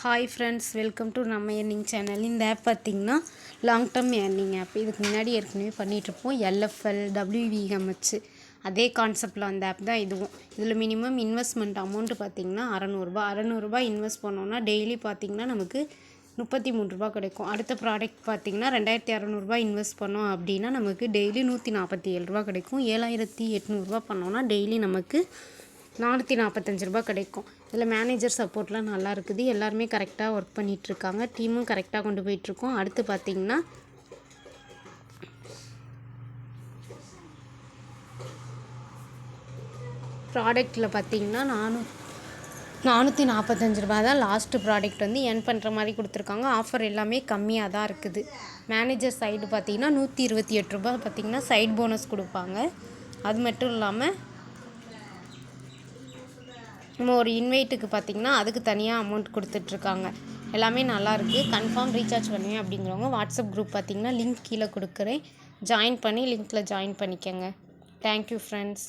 Hi friends, welcome to நம்ம earning channel. இந்த app பார்த்திங்கன்னா லாங் டேர்ம் ஏர்னிங் ஆப். இதுக்கு முன்னாடி ஏற்கனவே பண்ணிகிட்ருப்போம். எல்எஃப்எல் WVMH அதே கான்செப்டில் அந்த ஆப் தான் இதுவும். இதில் மினிமம் இன்வெஸ்ட்மெண்ட் அமௌண்ட்டு பார்த்திங்கன்னா அறநூறுபா இன்வெஸ்ட் பண்ணோன்னா டெய்லி பார்த்திங்கன்னா நமக்கு 33 ரூபா கிடைக்கும். அடுத்த ப்ராடக்ட் பார்த்திங்கன்னா 2600 இன்வெஸ்ட் பண்ணோம் அப்படின்னா நமக்கு டெய்லி 147 ரூபா கிடைக்கும். 7800 பண்ணோன்னா டெய்லி நமக்கு 445 ரூபா கிடைக்கும். இதில் மேனேஜர் சப்போர்ட்லாம் நல்லா இருக்குது. எல்லாருமே கரெக்டாக ஒர்க் பண்ணிகிட்ருக்காங்க. டீமும் கரெக்டாக கொண்டு போயிட்டுருக்கோம். அடுத்து பார்த்திங்கன்னா ப்ராடக்ட்டில் பார்த்திங்கன்னா 445 ரூபா தான் லாஸ்ட்டு ப்ராடக்ட் வந்து எர்ன் பண்ணுற மாதிரி கொடுத்துருக்காங்க. ஆஃபர் எல்லாமே கம்மியாக தான் இருக்குது. மேனேஜர் சைடு பார்த்திங்கன்னா 128 ரூபா பார்த்திங்கன்னா சைட் போனஸ் கொடுப்பாங்க. அது மட்டும் இல்லாமல் நம்ம ஒரு இன்வைட்டுக்கு பார்த்திங்கன்னா அதுக்கு தனியாக அமௌண்ட் கொடுத்துட்ருக்காங்க. எல்லாமே நல்லாயிருக்கு. கன்ஃபார்ம் ரீசார்ஜ் பண்ணுவேன் அப்படிங்கிறவங்க வாட்ஸ்அப் குரூப் பார்த்திங்கன்னா லிங்க் கீழே கொடுக்குறேன். ஜாயின் பண்ணி லிங்க்கில் ஜாயின் பண்ணிக்கோங்க. Thank you friends.